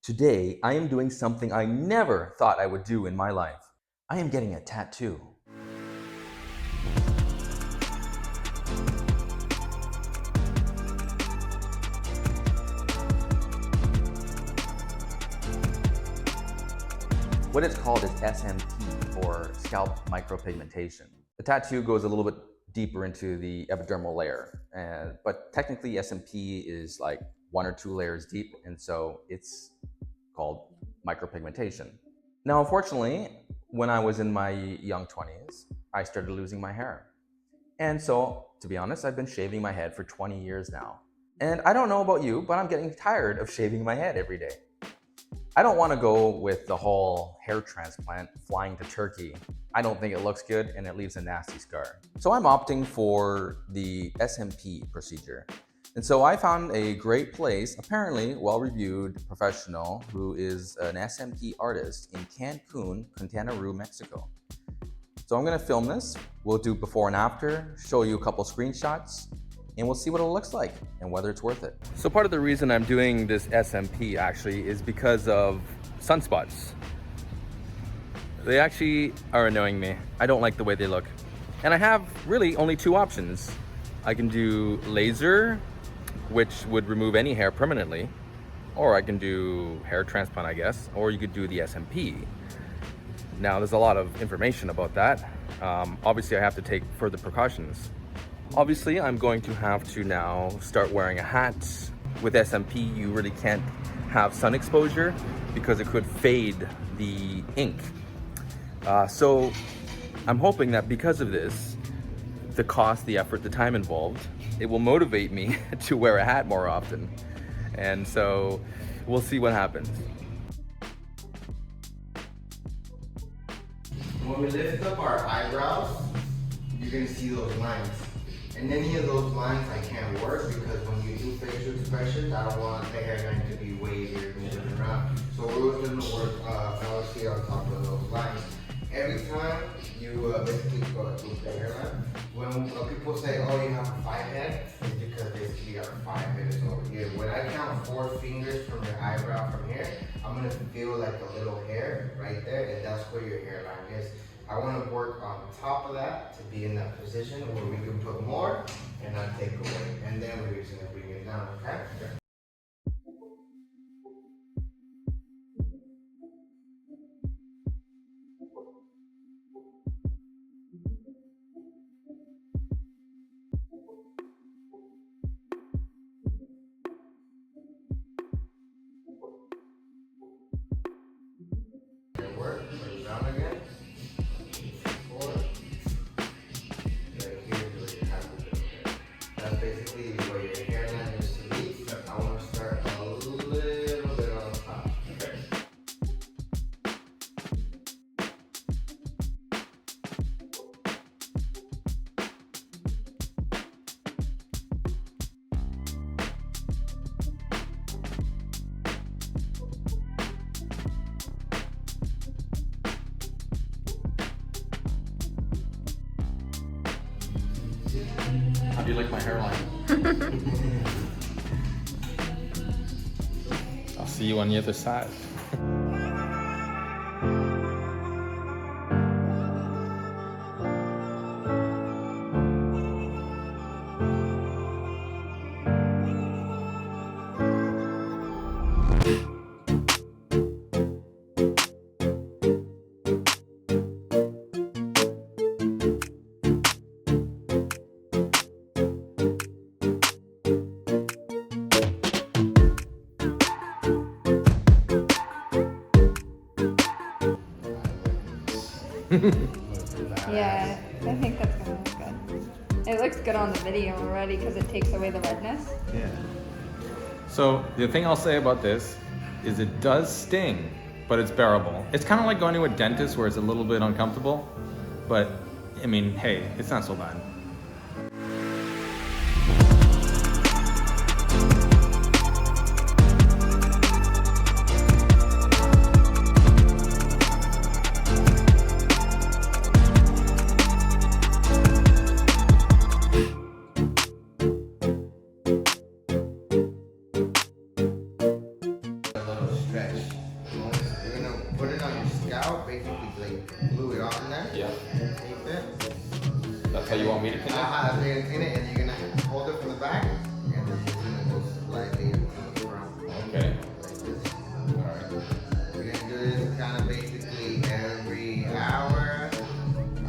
Today, I am doing something I never thought I would do in my life. I am getting a tattoo. What it's called is SMP, or scalp micropigmentation. The tattoo goes a little bit deeper into the epidermal layer, but technically SMP is like 1 or 2 layers deep, and so it's called micropigmentation. Now, unfortunately, when I was in my young 20s, I started losing my hair. And so, to be honest, I've been shaving my head for 20 years now. And I don't know about you, but I'm getting tired of shaving my head every day. I don't want to go with the whole hair transplant flying to Turkey. I don't think it looks good and it leaves a nasty scar. So I'm opting for the SMP procedure. And so I found a great place, apparently well-reviewed professional who is an SMP artist in Cancun, Quintana Roo, Mexico. So I'm gonna film this. We'll do before and after, show you a couple screenshots, and we'll see what it looks like and whether it's worth it. So part of the reason I'm doing this SMP actually is because of sunspots. They actually are annoying me. I don't like the way they look. And I have really only 2 options. I can do laser, which would remove any hair permanently, or I can do hair transplant, I guess, or you could do the SMP. Now, there's a lot of information about that. Obviously, I have to take further precautions. Obviously, I'm going to have to now start wearing a hat. With SMP, you really can't have sun exposure because it could fade the ink. So I'm hoping that because of this, the cost, the effort, the time involved, it will motivate me to wear a hat more often. And so we'll see what happens. When we lift up our eyebrows, you're gonna see those lines. And any of those lines I can't work because when you do facial expressions, I don't want the hairline to be wavy moving around. So we're gonna work fallacy on top of those lines. Every time you basically go with the hairline, when people say, oh, you have a 5 head, it's because basically your 5 head is over here. When I count 4 fingers from your eyebrow from here, I'm gonna feel like a little hair right there, and that's where your hairline is. I want to work on top of that to be in that position where we can put more and not take away, and then we're just gonna bring it down, okay? Work, bring it down again. Forward. Right here is where you have to do it. That's basically where your hairline is to be. I want to start a little bit on top. Okay. How do you like my hairline? I'll see you on the other side. Yeah, I think that's gonna look good. It looks good on the video already because it takes away the redness. Yeah. So the thing I'll say about this is it does sting, but it's bearable. It's kind of like going to a dentist where it's a little bit uncomfortable, but I mean, hey, it's not so bad. A little stretch. out, basically like glue it on there. Yeah. And tape it. That's how you want me to pin it? That's how you pin it, and you're gonna hold it from the back, and then it's gonna go slightly from the front. Okay. Like this. Alright. We're gonna do this kind of basically every hour,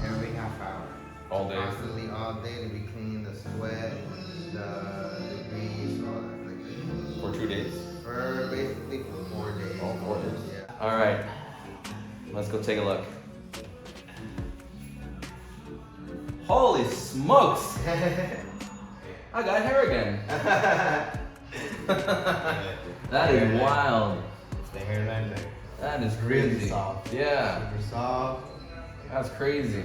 every half hour. All day. Constantly all day to be cleaning the sweat, the debris, all that. Like For 2 days? for basically for 4 days. All 4 days. Yeah. All right, let's go take a look. Holy smokes! I got hair again. That is wild. It's the hairline there. That is Really crazy. soft. Yeah, Super soft. that's crazy.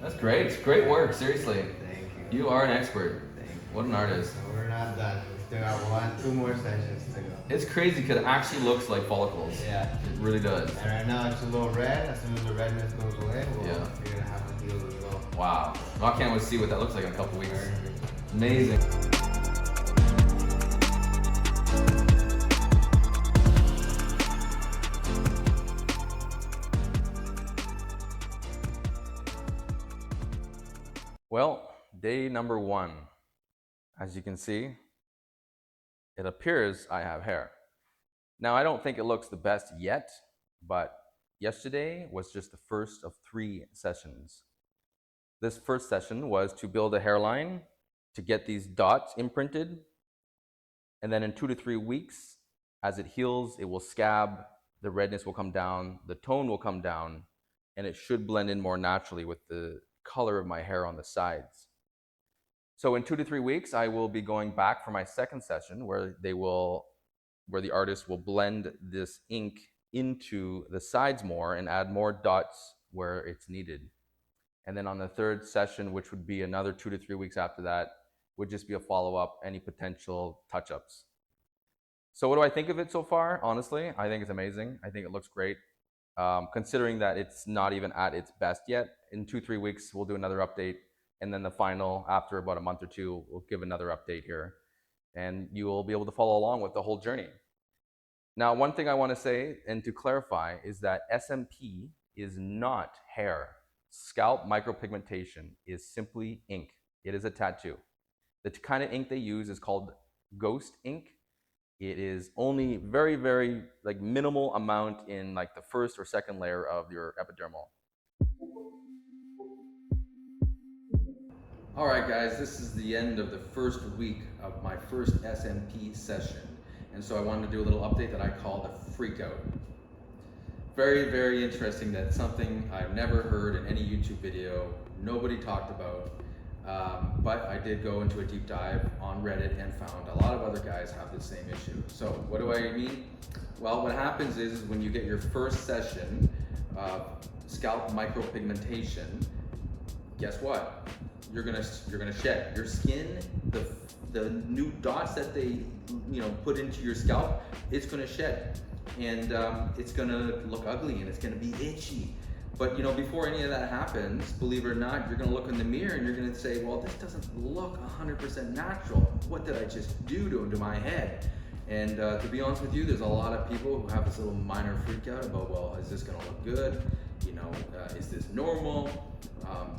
That's great. It's great work, seriously. Thank you. You are an expert. Thank you. What an artist. So we're not done. We still got 2 more sessions to go. It's crazy because it actually looks like follicles. Yeah. It really does. And right now it's a little red. As soon as the redness goes away, you're gonna have to deal as well. Wow. Well, I can't wait to see what that looks like in a couple weeks. Amazing. Well, day number 1. As you can see, it appears I have hair. Now, I don't think it looks the best yet, but yesterday was just the first of 3 sessions. This first session was to build a hairline, to get these dots imprinted, and then in 2 to 3 weeks, as it heals, it will scab, the redness will come down, the tone will come down, and it should blend in more naturally with the color of my hair on the sides. So in 2 to 3 weeks, I will be going back for my second session where the artist will blend this ink into the sides more and add more dots where it's needed. And then on the third session, which would be another 2 to 3 weeks after that, would just be a follow-up, any potential touch-ups. So what do I think of it so far? Honestly, I think it's amazing. I think it looks great. Considering that it's not even at its best yet. In 2-3 weeks, we'll do another update. And then the final, after about a month or 2, we'll give another update here. And you will be able to follow along with the whole journey. Now, one thing I want to say and to clarify is that SMP is not hair. Scalp micropigmentation is simply ink. It is a tattoo. The kind of ink they use is called ghost ink. It is only very, very like minimal amount in like the first or second layer of your epidermal. All right, guys, this is the end of the first week of my first SMP session. And so I wanted to do a little update that I call the freak out. Very, very interesting. That's something I've never heard in any YouTube video. Nobody talked about. But I did go into a deep dive on Reddit and found a lot of other guys have the same issue. So what do I mean? Well, what happens is when you get your first session of scalp micropigmentation, guess what? You're gonna shed. Your skin, the new dots that they put into your scalp, it's gonna shed, and it's gonna look ugly and it's gonna be itchy. But before any of that happens, believe it or not, you're gonna look in the mirror and you're gonna say, well, this doesn't look 100% natural. What did I just do to my head? And to be honest with you, there's a lot of people who have this little minor freak out about, well, is this gonna look good? Is this normal?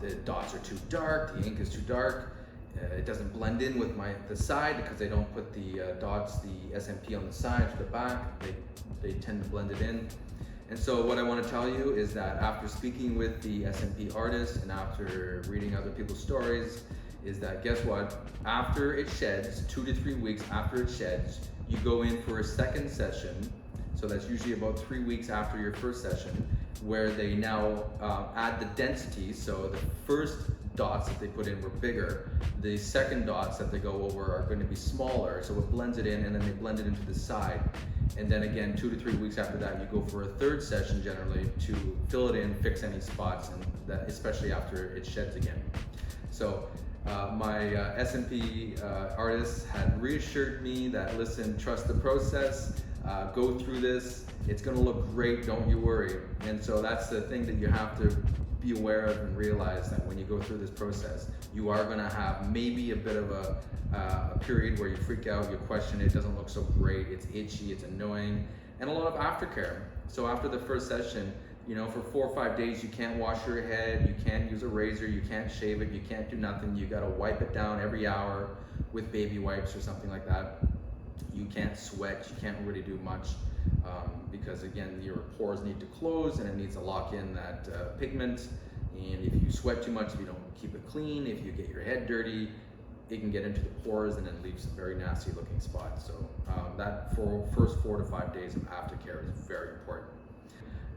The dots are too dark, the ink is too dark. It doesn't blend in with the side because they don't put the dots, the SMP on the side to the back. They tend to blend it in. And so what I want to tell you is that after speaking with the SMP artist and after reading other people's stories, is that guess what? After it sheds, 2 to 3 weeks after it sheds, you go in for a second session. So that's usually about 3 weeks after your first session, where they now add the density. So the first dots that they put in were bigger. The second dots that they go over are going to be smaller. So it blends it in and then they blend it into the side. And then again, 2 to 3 weeks after that, you go for a third session generally to fill it in, fix any spots, and that especially after it sheds again. So my SMP artist had reassured me that, listen, trust the process, go through this, it's gonna look great, don't you worry. And so that's the thing that you have to be aware of and realize, that when you go through this process, you are gonna have maybe a bit of a period where you freak out, you question it, doesn't look so great, it's itchy, it's annoying. and a lot of aftercare. So after the first session, for 4 or 5 days, you can't wash your head, you can't use a razor, you can't shave it, you can't do nothing. You gotta wipe it down every hour with baby wipes or something like that. You can't sweat, you can't really do much because again, your pores need to close and it needs to lock in that pigment. And if you sweat too much, if you don't keep it clean, if you get your head dirty, it can get into the pores and then leave some very nasty looking spots. So that for first 4 to 5 days of aftercare is very important.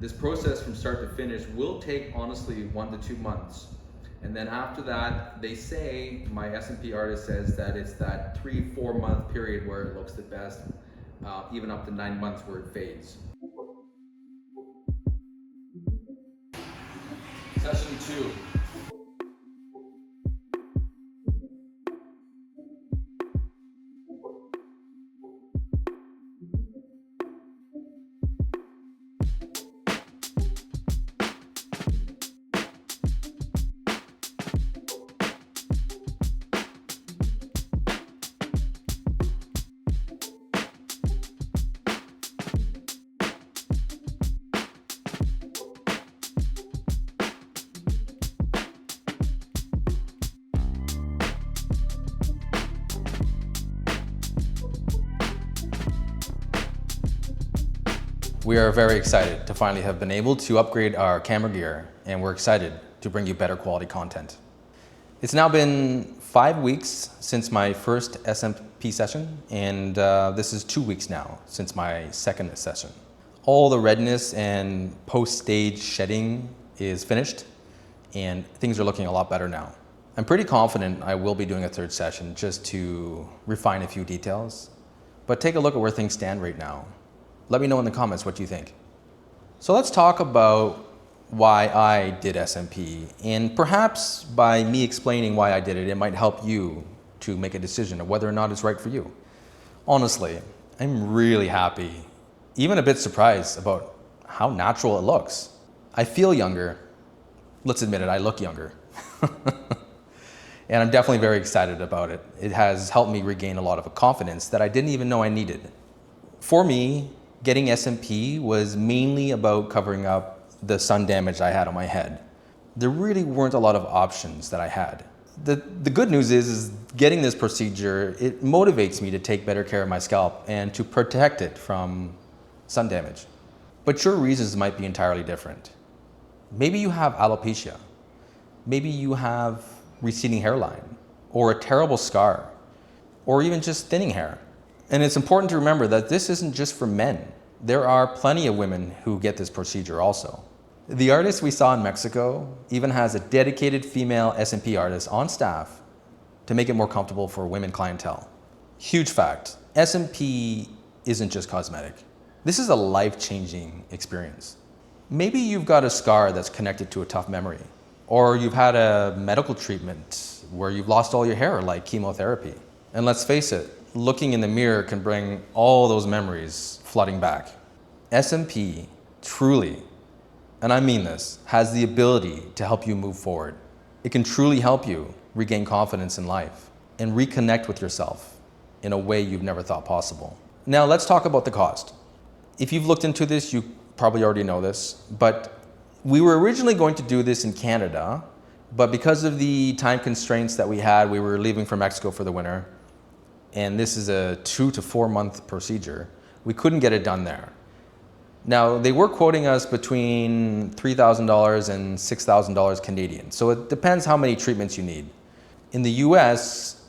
This process from start to finish will take honestly 1 to 2 months. And then after that, they say, my S&P artist says that it's that 3-4 month period where it looks the best, even up to 9 months where it fades. Session 2. We are very excited to finally have been able to upgrade our camera gear, and we're excited to bring you better quality content. It's now been 5 weeks since my first SMP session, and this is 2 weeks now since my second session. All the redness and post-stage shedding is finished, and things are looking a lot better now. I'm pretty confident I will be doing a third session just to refine a few details, but take a look at where things stand right now. Let me know in the comments what you think. So let's talk about why I did SMP, and perhaps by me explaining why I did it, it might help you to make a decision of whether or not it's right for you. Honestly, I'm really happy, even a bit surprised about how natural it looks. I feel younger. Let's admit it, I look younger. And I'm definitely very excited about it. It has helped me regain a lot of confidence that I didn't even know I needed. For me, getting SMP was mainly about covering up the sun damage I had on my head. There really weren't a lot of options that I had. The good news is getting this procedure, it motivates me to take better care of my scalp and to protect it from sun damage. But your reasons might be entirely different. Maybe you have alopecia. Maybe you have receding hairline, or a terrible scar, or even just thinning hair. And it's important to remember that this isn't just for men. There are plenty of women who get this procedure also. The artist we saw in Mexico even has a dedicated female SMP artist on staff to make it more comfortable for women clientele. Huge fact, SMP isn't just cosmetic. This is a life-changing experience. Maybe you've got a scar that's connected to a tough memory, or you've had a medical treatment where you've lost all your hair, like chemotherapy. And let's face it, looking in the mirror can bring all those memories flooding back. SMP truly, and I mean this, has the ability to help you move forward. It can truly help you regain confidence in life and reconnect with yourself in a way you've never thought possible. Now let's talk about the cost. If you've looked into this, you probably already know this, but we were originally going to do this in Canada, but because of the time constraints that we had, we were leaving for Mexico for the winter, and this is a 2 to 4 month procedure. We couldn't get it done there. Now, they were quoting us between $3,000 and $6,000 Canadian. So it depends how many treatments you need. In the US,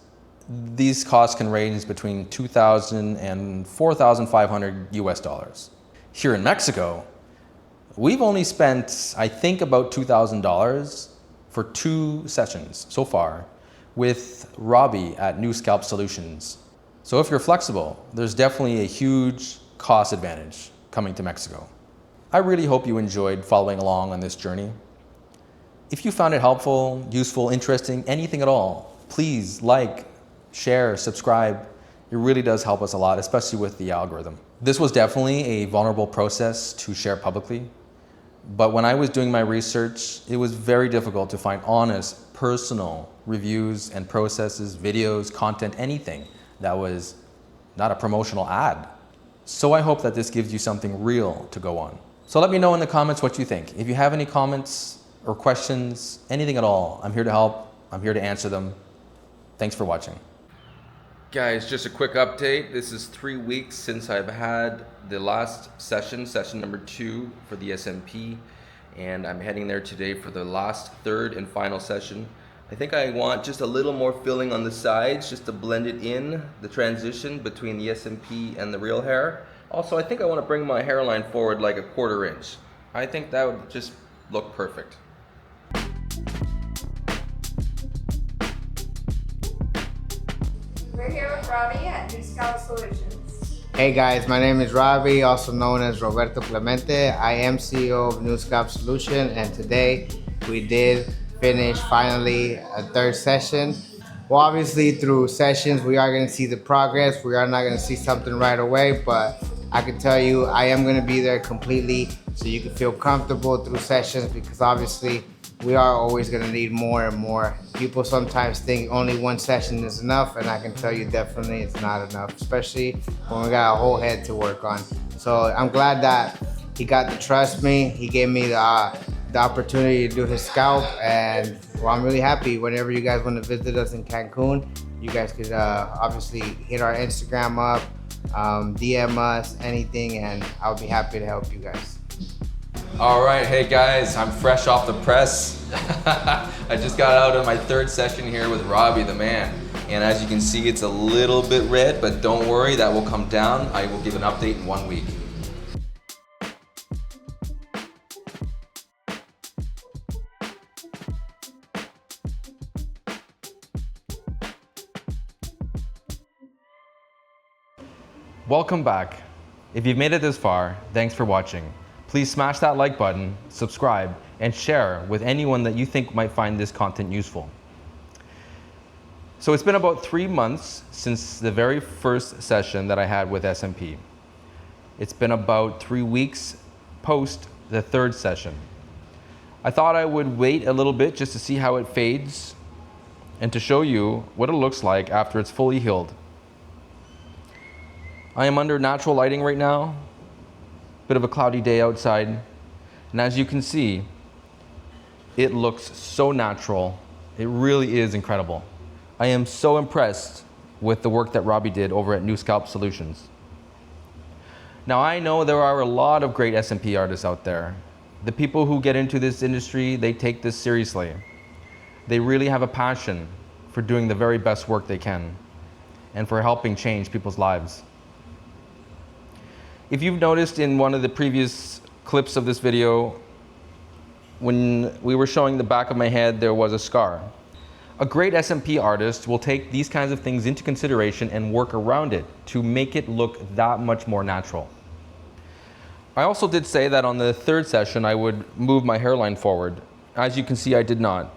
these costs can range between $2,000 and $4,500 US dollars. Here in Mexico, we've only spent, I think, about $2,000 for 2 sessions so far with Robbie at New Scalp Solutions. So if you're flexible, there's definitely a huge cost advantage coming to Mexico. I really hope you enjoyed following along on this journey. If you found it helpful, useful, interesting, anything at all, please like, share, subscribe. It really does help us a lot, especially with the algorithm. This was definitely a vulnerable process to share publicly, but when I was doing my research, it was very difficult to find honest, personal reviews and processes, videos, content, anything that was not a promotional ad. So I hope that this gives you something real to go on. So let me know in the comments what you think. If you have any comments or questions, anything at all, I'm here to help. I'm here to answer them. Thanks for watching. Guys, just a quick update. This is 3 weeks since I've had the last session, session number 2 for the SMP, and I'm heading there today for the last third and final session. I think I want just a little more filling on the sides, just to blend it in, the transition between the SMP and the real hair. Also, I think I want to bring my hairline forward like a 1/4 inch. I think that would just look perfect. We're here with Robbie at New Scalp Solutions. Hey guys, my name is Robbie, also known as Roberto Clemente. I am CEO of New Scalp Solution, and today we did finish finally a third session. Well, obviously through sessions we are going to see the progress. We are not going to see something right away, but I can tell you I am going to be there completely so you can feel comfortable through sessions, because obviously we are always going to need more and more. People sometimes think only one session is enough, and I can tell you definitely it's not enough, especially when we got a whole head to work on. So I'm glad that he got to trust me. He gave me the opportunity to do his scalp, and well, I'm really happy. Whenever you guys want to visit us in Cancun, you guys could obviously hit our Instagram up, DM us, anything, and I'll be happy to help you guys. All right, hey guys, I'm fresh off the press. I just got out of my third session here with Robbie the man. And as you can see, it's a little bit red, but don't worry, that will come down. I will give an update in 1 week. Welcome back. If you've made it this far, thanks for watching. Please smash that like button, subscribe, and share with anyone that you think might find this content useful. So it's been about 3 months since the very first session that I had with SMP. It's been about 3 weeks post the third session. I thought I would wait a little bit just to see how it fades and to show you what it looks like after it's fully healed. I am under natural lighting right now. Bit of a cloudy day outside, and as you can see, it looks so natural. It really is incredible. I am so impressed with the work that Robbie did over at New Scalp Solutions. Now I know there are a lot of great SMP artists out there. The people who get into this industry, they take this seriously. They really have a passion for doing the very best work they can and for helping change people's lives. If you've noticed in one of the previous clips of this video, when we were showing the back of my head, there was a scar. A great SMP artist will take these kinds of things into consideration and work around it to make it look that much more natural. I also did say that on the third session I would move my hairline forward. As you can see, I did not.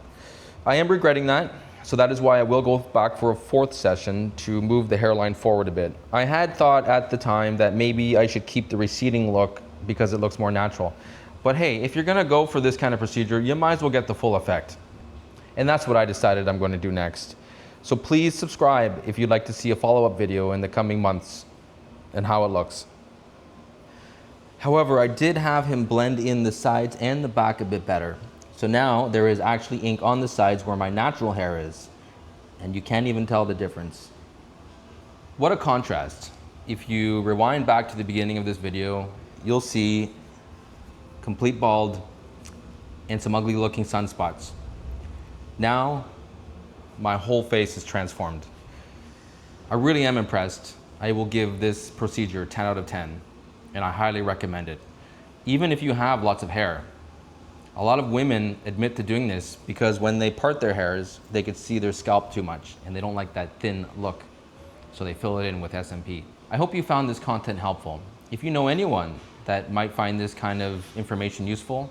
I am regretting that. So that is why I will go back for a fourth session to move the hairline forward a bit. I had thought at the time that maybe I should keep the receding look because it looks more natural. But hey, if you're gonna go for this kind of procedure, you might as well get the full effect. And that's what I decided I'm going to do next. So please subscribe if you'd like to see a follow-up video in the coming months and how it looks. However, I did have him blend in the sides and the back a bit better. So now there is actually ink on the sides where my natural hair is, and you can't even tell the difference. What a contrast. If you rewind back to the beginning of this video, you'll see complete bald and some ugly looking sunspots. Now, my whole face is transformed. I really am impressed. I will give this procedure 10 out of 10, and I highly recommend it. Even if you have lots of hair. A lot of women admit to doing this because when they part their hairs, they could see their scalp too much and they don't like that thin look. So they fill it in with SMP. I hope you found this content helpful. If you know anyone that might find this kind of information useful,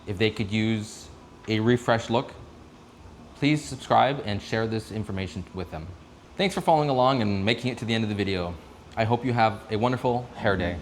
if they could use a refreshed look, please subscribe and share this information with them. Thanks for following along and making it to the end of the video. I hope you have a wonderful hair day.